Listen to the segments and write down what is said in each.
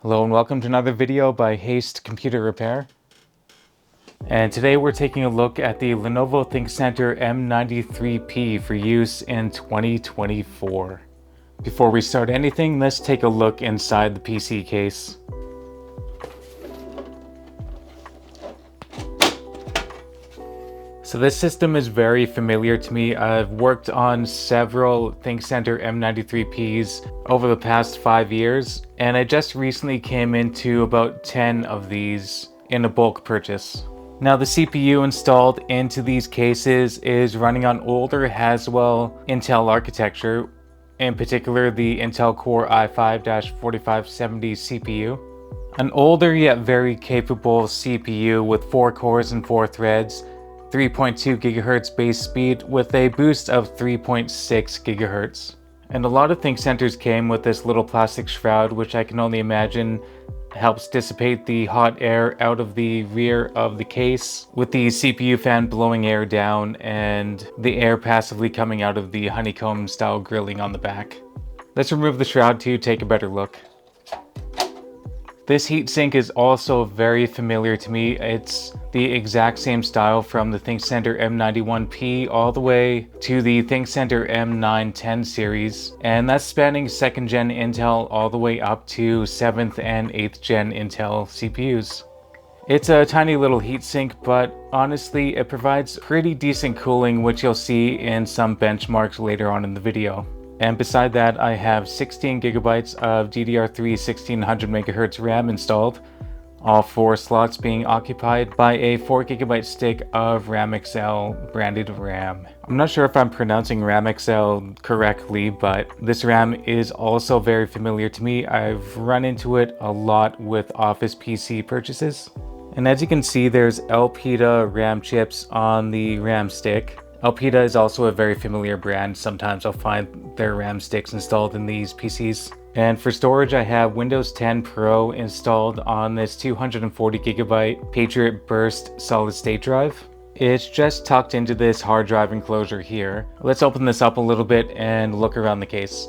Hello and welcome to another video by Haste Computer Repair. And today we're taking a look at the Lenovo ThinkCentre M93p for use in 2024. Before we start anything, let's take a look inside the PC case. So this system is very familiar to me. I've worked on several ThinkCentre M93ps over the past 5 years, and I just recently came into about 10 of these in a bulk purchase. Now the CPU installed into these cases is running on older Haswell Intel architecture, in particular the Intel Core i5-4570 CPU. An older yet very capable CPU with 4 cores and 4 threads, 3.2 GHz base speed with a boost of 3.6 GHz. And a lot of ThinkCentres came with this little plastic shroud, which I can only imagine helps dissipate the hot air out of the rear of the case, with the CPU fan blowing air down and the air passively coming out of the honeycomb style grilling on the back. Let's remove the shroud to take a better look. This heatsink is also very familiar to me. It's the exact same style from the ThinkCentre M91p all the way to the ThinkCentre M910 series, and that's spanning 2nd gen Intel all the way up to 7th and 8th gen Intel CPUs. It's a tiny little heatsink, but honestly it provides pretty decent cooling, which you'll see in some benchmarks later on in the video. And beside that, I have 16 gigabytes of DDR3 1600 MHz RAM installed, all 4 slots being occupied by a 4 GB stick of RAM XL branded RAM. I'm not sure if I'm pronouncing RAM XL correctly, but this RAM is also very familiar to me. I've run into it a lot with Office PC purchases. And as you can see, there's Elgato RAM chips on the RAM stick. Elgato is also a very familiar brand. Sometimes I'll find their RAM sticks installed in these PCs. And for storage, I have Windows 10 Pro installed on this 240 GB Patriot burst solid state drive. It's just tucked into this hard drive enclosure here. Let's open this up a little bit and look around the case.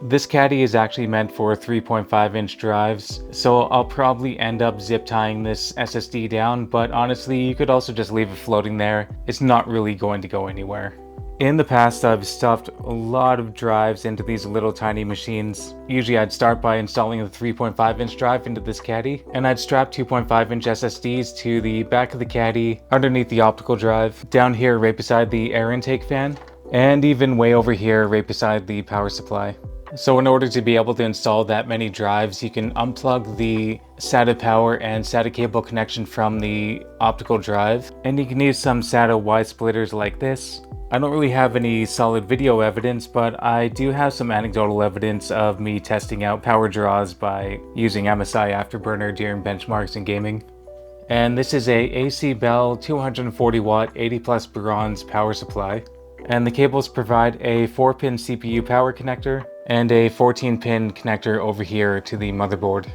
This caddy is actually meant for 3.5-inch drives, so I'll probably end up zip tying this SSD down, but honestly, you could also just leave it floating there. It's not really going to go anywhere. In the past, I've stuffed a lot of drives into these little tiny machines. Usually I'd start by installing the 3.5-inch drive into this caddy, and I'd strap 2.5-inch SSDs to the back of the caddy, underneath the optical drive, down here right beside the air intake fan, and even way over here right beside the power supply. So in order to be able to install that many drives, you can unplug the SATA power and SATA cable connection from the optical drive, and you can use some SATA Y splitters like this. I don't really have any solid video evidence, but I do have some anecdotal evidence of me testing out power draws by using MSI Afterburner during benchmarks in gaming. And this is a AC Bell 240 watt 80 plus bronze power supply. And the cables provide a 4-pin CPU power connector and a 14-pin connector over here to the motherboard.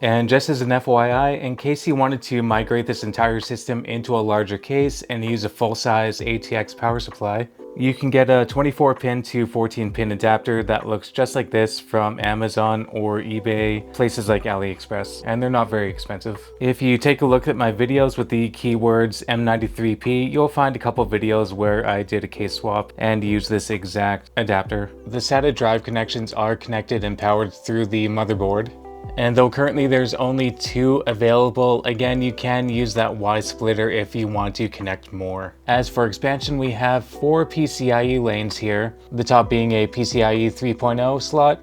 And just as an FYI, in case you wanted to migrate this entire system into a larger case and use a full-size ATX power supply, you can get a 24-pin to 14-pin adapter that looks just like this from Amazon or eBay, places like AliExpress, and they're not very expensive. If you take a look at my videos with the keywords M93p, you'll find a couple videos where I did a case swap and used this exact adapter. The SATA drive connections are connected and powered through the motherboard. And though currently there's only 2 available, again, you can use that Y splitter if you want to connect more. As for expansion, we have 4 PCIe lanes here, the top being a PCIe 3.0 slot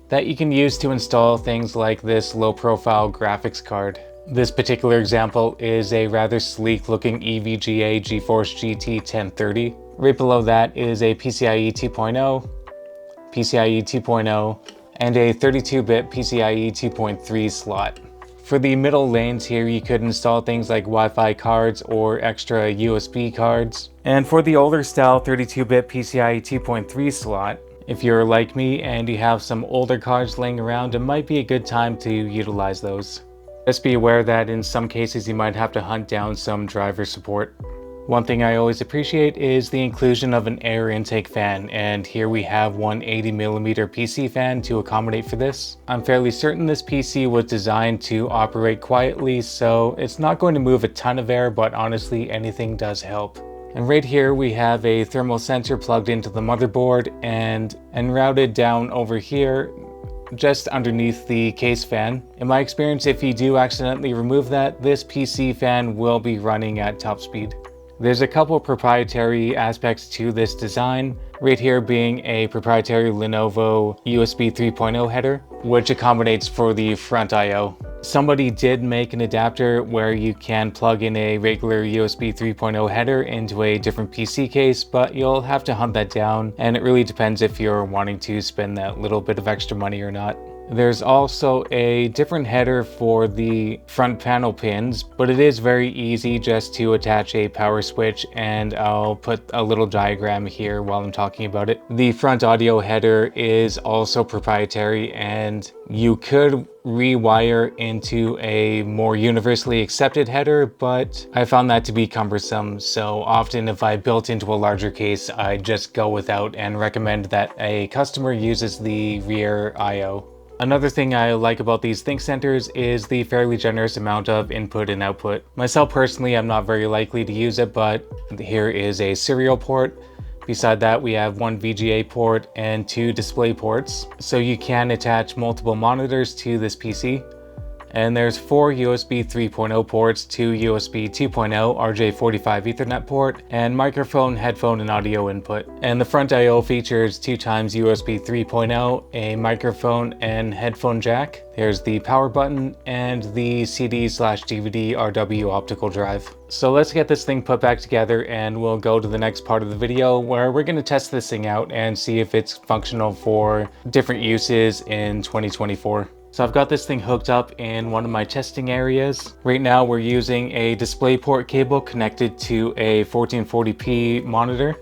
that you can use to install things like this low-profile graphics card. This particular example is a rather sleek looking EVGA GeForce GT 1030. Right below that is a PCIe 2.0, PCIe 2.0, and a 32-bit PCIe 2.3 slot. For the middle lanes here, you could install things like Wi-Fi cards or extra USB cards. And for the older style 32-bit PCIe 2.3 slot, if you're like me and you have some older cards laying around, it might be a good time to utilize those. Just be aware that in some cases you might have to hunt down some driver support. One thing I always appreciate is the inclusion of an air intake fan, and here we have one 80mm PC fan to accommodate for this. I'm fairly certain this PC was designed to operate quietly, so it's not going to move a ton of air, but honestly anything does help. And right here we have a thermal sensor plugged into the motherboard and routed down over here just underneath the case fan. In my experience, if you do accidentally remove that, this PC fan will be running at top speed. There's a couple proprietary aspects to this design, right here being a proprietary Lenovo USB 3.0 header, which accommodates for the front I/O. Somebody did make an adapter where you can plug in a regular USB 3.0 header into a different PC case, but you'll have to hunt that down, and it really depends if you're wanting to spend that little bit of extra money or not. There's also a different header for the front panel pins, but it is very easy just to attach a power switch, and I'll put a little diagram here while I'm talking about it. The front audio header is also proprietary, and you could rewire into a more universally accepted header, but I found that to be cumbersome, so often if I built into a larger case, I just go without and recommend that a customer uses the rear I/O. Another thing I like about these ThinkCentres is the fairly generous amount of input and output. Myself personally, I'm not very likely to use it, but here is a serial port. Beside that, we have one VGA port and 2 display ports, so you can attach multiple monitors to this PC. And there's 4 USB 3.0 ports, 2 USB 2.0 RJ45 Ethernet port, and microphone, headphone, and audio input. And the front I/O features 2 times USB 3.0, a microphone and headphone jack. There's the power button and the CD/DVD RW optical drive. So let's get this thing put back together, and we'll go to the next part of the video where we're going to test this thing out and see if it's functional for different uses in 2024. So I've got this thing hooked up in one of my testing areas. Right now we're using a DisplayPort cable connected to a 1440p monitor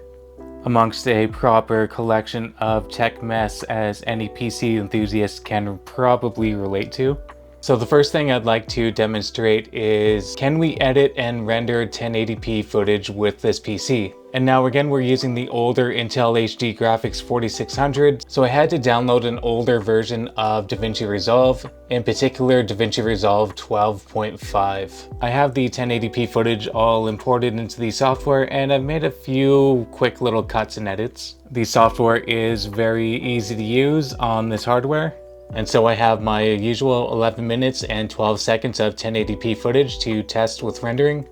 amongst a proper collection of tech mess as any PC enthusiast can probably relate to. So the first thing I'd like to demonstrate is, can we edit and render 1080p footage with this PC? And now again, we're using the older Intel HD Graphics 4600, so I had to download an older version of DaVinci Resolve, in particular DaVinci Resolve 12.5. I have the 1080p footage all imported into the software, and I've made a few quick little cuts and edits. The software is very easy to use on this hardware. And so I have my usual 11 minutes and 12 seconds of 1080p footage to test with rendering.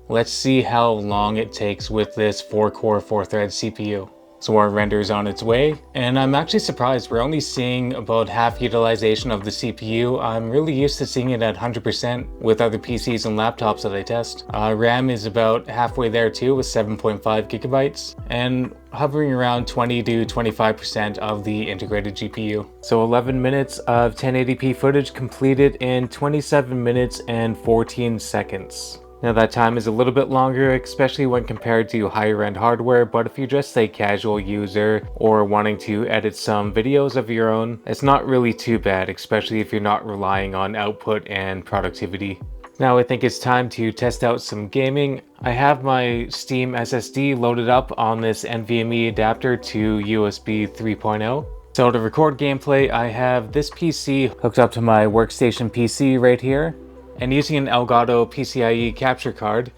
Let's see how long it takes with this 4-core 4-thread CPU. So our render is on its way, and I'm actually surprised we're only seeing about half utilization of the CPU. I'm really used to seeing it at 100% with other PCs and laptops that I test. RAM is about halfway there too, with 7.5 gigabytes, and hovering around 20 to 25% of the integrated GPU. So 11 minutes of 1080p footage completed in 27 minutes and 14 seconds. Now that time is a little bit longer, especially when compared to higher end hardware, but if you're just a casual user or wanting to edit some videos of your own, it's not really too bad, especially if you're not relying on output and productivity. Now I think it's time to test out some gaming. I have my Steam SSD loaded up on this NVMe adapter to USB 3.0. So to record gameplay, I have this PC hooked up to my workstation PC right here. And using an Elgato PCIe capture card,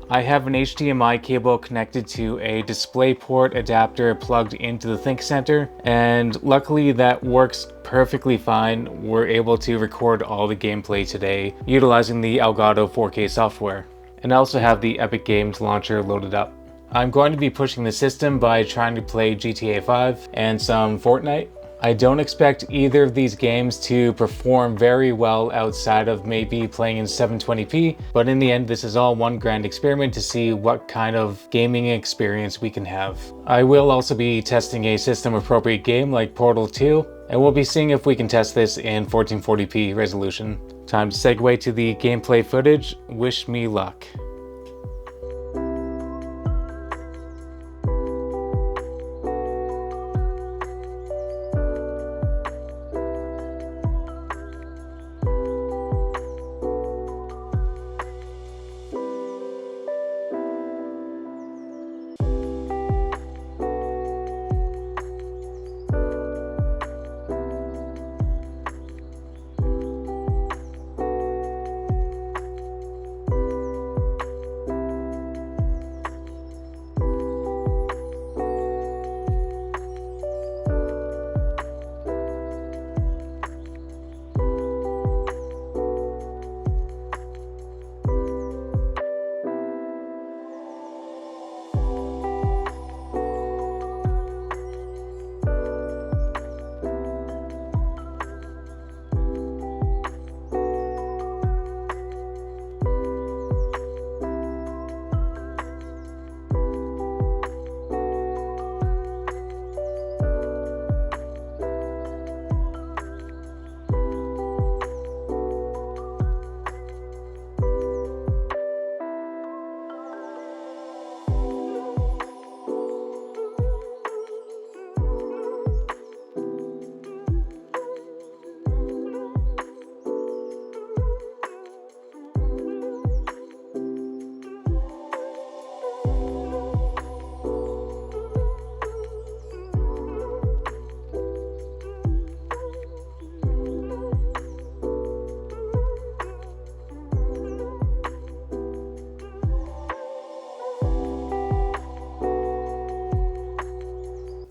I have an HDMI cable connected to a DisplayPort adapter plugged into the ThinkCentre, and luckily that works perfectly fine. We're able to record all the gameplay today utilizing the Elgato 4K software. And I also have the Epic Games launcher loaded up. I'm going to be pushing the system by trying to play GTA 5 and some FortNite. I don't expect either of these games to perform very well outside of maybe playing in 720p, but in the end this is all one grand experiment to see what kind of gaming experience we can have. I will also be testing a system appropriate game like Portal 2, and we'll be seeing if we can test this in 1440p resolution. Time to segue to the gameplay footage. Wish me luck.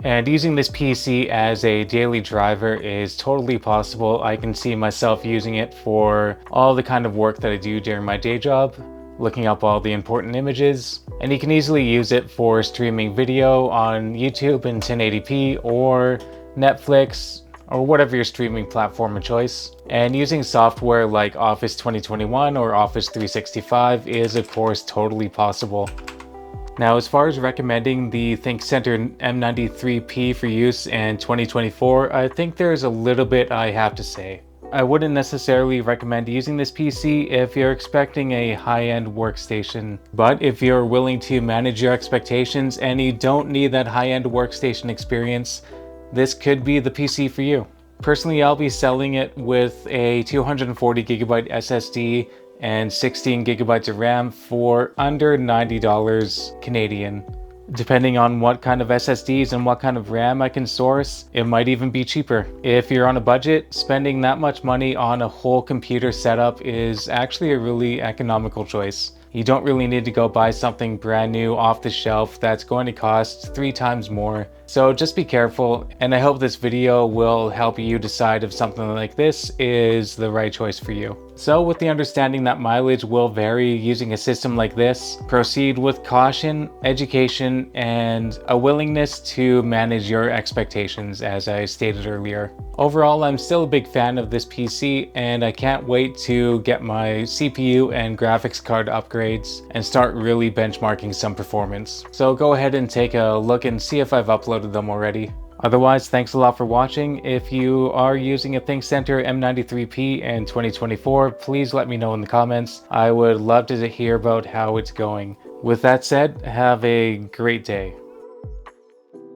And using this PC as a daily driver is totally possible. I can see myself using it for all the kind of work that I do during my day job, looking up all the important images. And you can easily use it for streaming video on YouTube in 1080p or Netflix or whatever your streaming platform of choice. And using software like Office 2021 or Office 365 is of course totally possible. Now, as far as recommending the ThinkCentre M93p for use in 2024, I think there's a little bit I have to say. I wouldn't necessarily recommend using this PC if you're expecting a high-end workstation, but if you're willing to manage your expectations and you don't need that high-end workstation experience, this could be the PC for you. Personally, I'll be selling it with a 240GB SSD and 16GB of RAM for under $90 Canadian. Depending on what kind of SSDs and what kind of RAM I can source, it might even be cheaper. If you're on a budget, spending that much money on a whole computer setup is actually a really economical choice. You don't really need to go buy something brand new off the shelf that's going to cost 3 times more. So just be careful, and I hope this video will help you decide if something like this is the right choice for you. So with the understanding that mileage will vary using a system like this, proceed with caution, education, and a willingness to manage your expectations, as I stated earlier. Overall, I'm still a big fan of this PC, and I can't wait to get my CPU and graphics card upgrades and start really benchmarking some performance. So go ahead and take a look and see if I've uploaded them already. Otherwise, thanks a lot for watching. If you are using a ThinkCentre M93p in 2024, please let me know in the comments. I would love to hear about how it's going. With that said, have a great day.